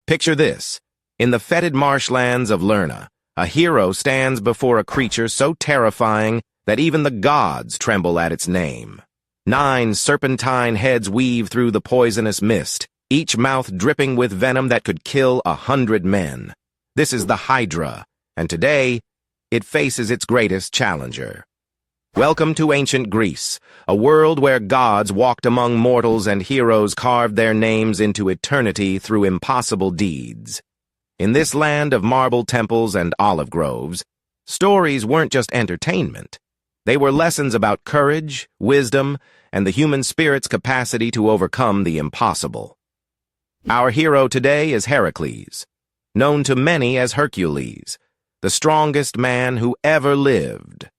Picture this. In the fetid marshlands of Lerna, a hero stands before a creature so terrifying that even the gods tremble at its name. 9 serpentine heads weave through the poisonous mist, each mouth dripping with venom that could kill 100 men. This is the Hydra, and today, it faces its greatest challenger. Welcome to ancient Greece, a world where gods walked among mortals and heroes carved their names into eternity through impossible deeds. In this land of marble temples and olive groves, stories weren't just entertainment. They were lessons about courage, wisdom, and the human spirit's capacity to overcome the impossible. Our hero today is Hercules, known to many as Hercules, the strongest man who ever lived.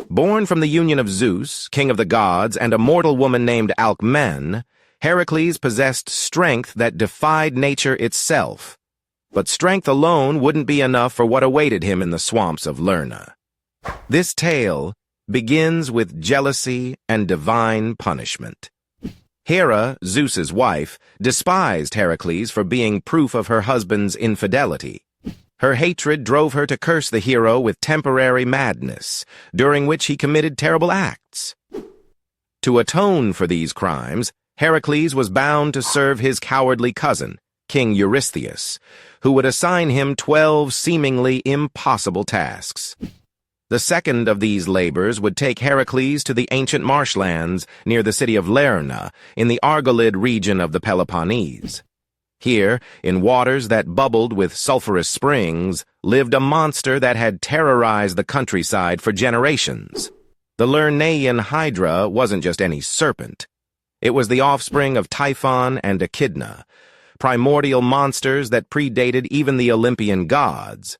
Born from the union of Zeus, king of the gods, and a mortal woman named Alcmene, Hercules possessed strength that defied nature itself. But strength alone wouldn't be enough for what awaited him in the swamps of Lerna. This tale begins with jealousy and divine punishment. Hera, Zeus's wife, despised Hercules for being proof of her husband's infidelity. Her hatred drove her to curse the hero with temporary madness, during which he committed terrible acts. To atone for these crimes, Hercules was bound to serve his cowardly cousin, King Eurystheus, who would assign him 12 seemingly impossible tasks. The second of these labors would take Hercules to the ancient marshlands near the city of Lerna in the Argolid region of the Peloponnese. Here, in waters that bubbled with sulphurous springs, lived a monster that had terrorized the countryside for generations. The Lernaean Hydra wasn't just any serpent. It was the offspring of Typhon and Echidna, primordial monsters that predated even the Olympian gods.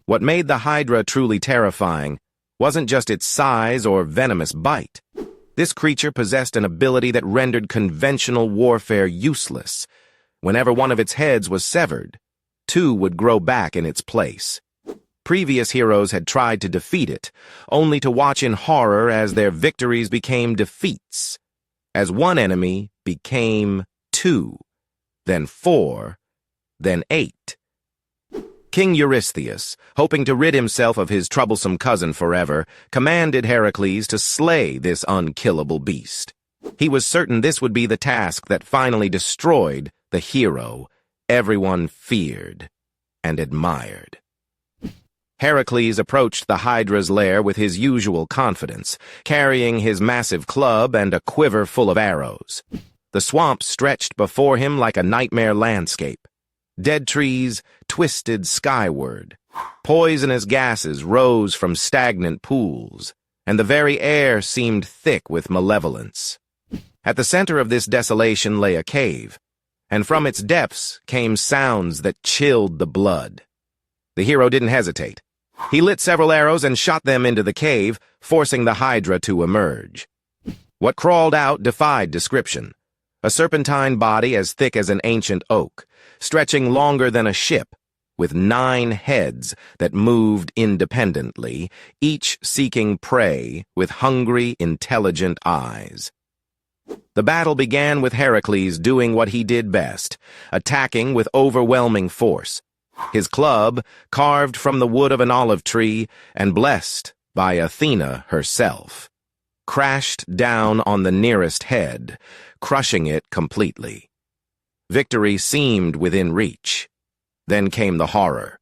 What made the Hydra truly terrifying wasn't just its size or venomous bite. This creature possessed an ability that rendered conventional warfare useless. Whenever one of its heads was severed, 2 would grow back in its place. Previous heroes had tried to defeat it, only to watch in horror as their victories became defeats. As one enemy became 2, then 4, then 8. King Eurystheus, hoping to rid himself of his troublesome cousin forever, commanded Hercules to slay this unkillable beast. He was certain this would be the task that finally destroyed the hero everyone feared and admired. Hercules approached the Hydra's lair with his usual confidence, carrying his massive club and a quiver full of arrows. The swamp stretched before him like a nightmare landscape. Dead trees twisted skyward. Poisonous gases rose from stagnant pools, and the very air seemed thick with malevolence. At the center of this desolation lay a cave, and from its depths came sounds that chilled the blood. The hero didn't hesitate. He lit several arrows and shot them into the cave, forcing the Hydra to emerge. What crawled out defied description. A serpentine body as thick as an ancient oak, stretching longer than a ship, with 9 heads that moved independently, each seeking prey with hungry, intelligent eyes. The battle began with Hercules doing what he did best, attacking with overwhelming force. His club, carved from the wood of an olive tree and blessed by Athena herself, crashed down on the nearest head, crushing it completely. Victory seemed within reach. Then came the horror.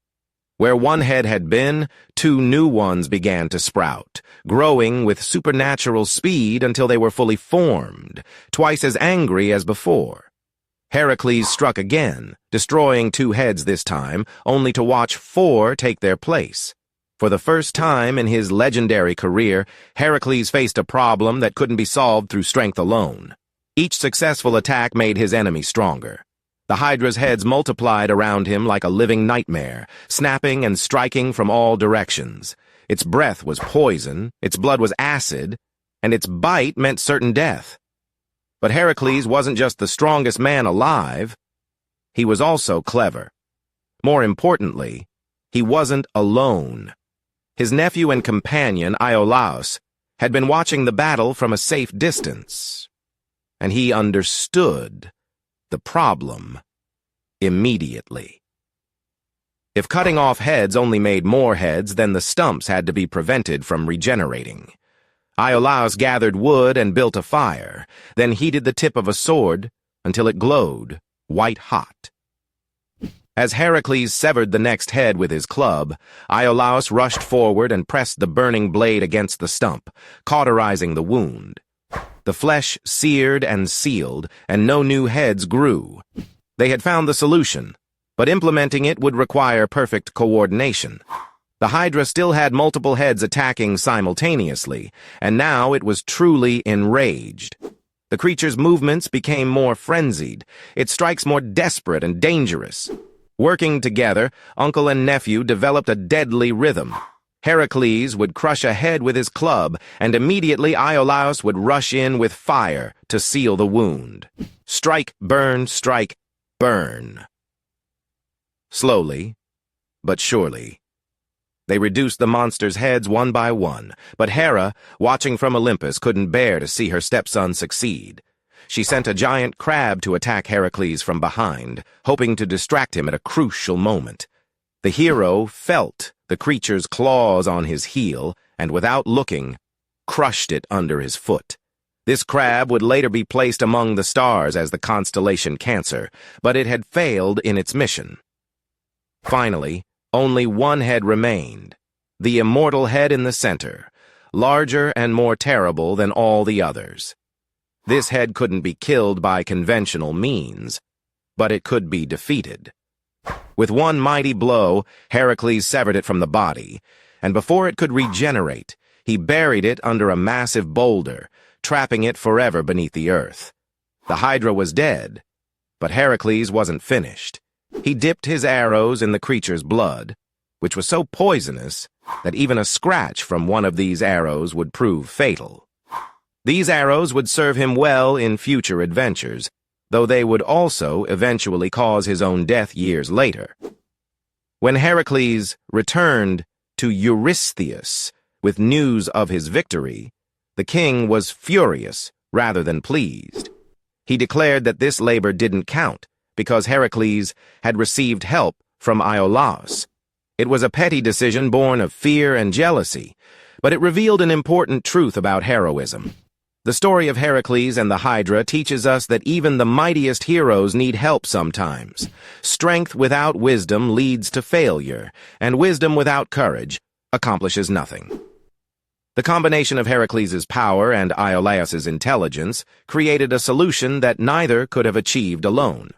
Where one head had been, 2 new ones began to sprout, growing with supernatural speed until they were fully formed, twice as angry as before. Hercules struck again, destroying 2 heads this time, only to watch 4 take their place. For the first time in his legendary career, Hercules faced a problem that couldn't be solved through strength alone. Each successful attack made his enemy stronger. The Hydra's heads multiplied around him like a living nightmare, snapping and striking from all directions. Its breath was poison, its blood was acid, and its bite meant certain death. But Hercules wasn't just the strongest man alive. He was also clever. More importantly, he wasn't alone. His nephew and companion, Iolaus, had been watching the battle from a safe distance, and he understood the problem immediately. If cutting off heads only made more heads, then the stumps had to be prevented from regenerating. Iolaus gathered wood and built a fire, then heated the tip of a sword until it glowed white hot. As Hercules severed the next head with his club, Iolaus rushed forward and pressed the burning blade against the stump, cauterizing the wound. The flesh seared and sealed, and no new heads grew. They had found the solution, but implementing it would require perfect coordination. The Hydra still had multiple heads attacking simultaneously, and now it was truly enraged. The creature's movements became more frenzied, its strikes more desperate and dangerous. Working together, uncle and nephew developed a deadly rhythm. Hercules would crush a head with his club, and immediately Iolaus would rush in with fire to seal the wound. Strike, burn, burn. Slowly, but surely, they reduced the monster's heads one by one, but Hera, watching from Olympus, couldn't bear to see her stepson succeed. She sent a giant crab to attack Hercules from behind, hoping to distract him at a crucial moment. The hero felt the creature's claws on his heel, and without looking, crushed it under his foot. This crab would later be placed among the stars as the constellation Cancer, but it had failed in its mission. Finally, only one head remained, the immortal head in the center, larger and more terrible than all the others. This head couldn't be killed by conventional means, but it could be defeated. With one mighty blow, Hercules severed it from the body, and before it could regenerate, he buried it under a massive boulder, trapping it forever beneath the earth. The Hydra was dead, but Hercules wasn't finished. He dipped his arrows in the creature's blood, which was so poisonous that even a scratch from one of these arrows would prove fatal. These arrows would serve him well in future adventures, though they would also eventually cause his own death years later. When Hercules returned to Eurystheus with news of his victory, the king was furious rather than pleased. He declared that this labor didn't count because Hercules had received help from Iolaus. It was a petty decision born of fear and jealousy, but it revealed an important truth about heroism. The story of Hercules and the Hydra teaches us that even the mightiest heroes need help sometimes. Strength without wisdom leads to failure, and wisdom without courage accomplishes nothing. The combination of Hercules' power and Iolaus' intelligence created a solution that neither could have achieved alone.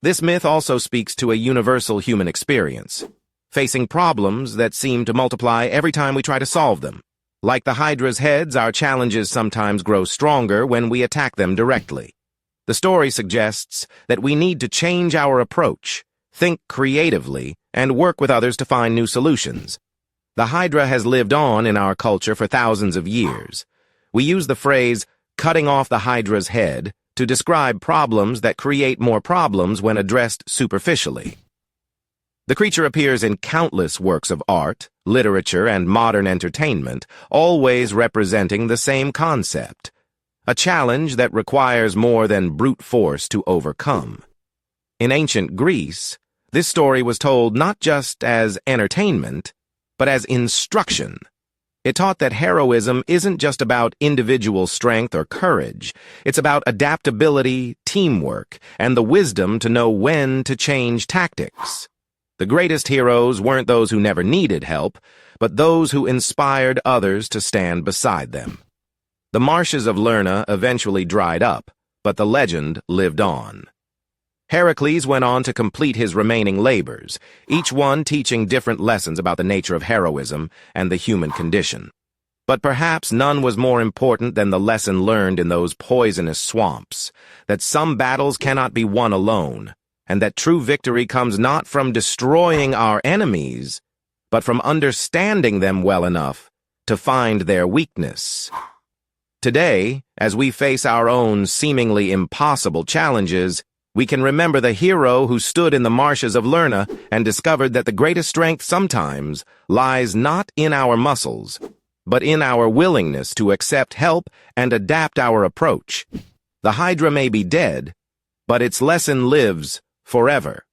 This myth also speaks to a universal human experience, facing problems that seem to multiply every time we try to solve them. Like the Hydra's heads, our challenges sometimes grow stronger when we attack them directly. The story suggests that we need to change our approach, think creatively, and work with others to find new solutions. The Hydra has lived on in our culture for thousands of years. We use the phrase, cutting off the Hydra's head, to describe problems that create more problems when addressed superficially. The creature appears in countless works of art, literature, and modern entertainment, always representing the same concept, a challenge that requires more than brute force to overcome. In ancient Greece, this story was told not just as entertainment, but as instruction. It taught that heroism isn't just about individual strength or courage. It's about adaptability, teamwork, and the wisdom to know when to change tactics. The greatest heroes weren't those who never needed help, but those who inspired others to stand beside them. The marshes of Lerna eventually dried up, but the legend lived on. Hercules went on to complete his remaining labors, each one teaching different lessons about the nature of heroism and the human condition. But perhaps none was more important than the lesson learned in those poisonous swamps, that some battles cannot be won alone, and that true victory comes not from destroying our enemies, but from understanding them well enough to find their weakness. Today, as we face our own seemingly impossible challenges, we can remember the hero who stood in the marshes of Lerna and discovered that the greatest strength sometimes lies not in our muscles, but in our willingness to accept help and adapt our approach. The Hydra may be dead, but its lesson lives forever.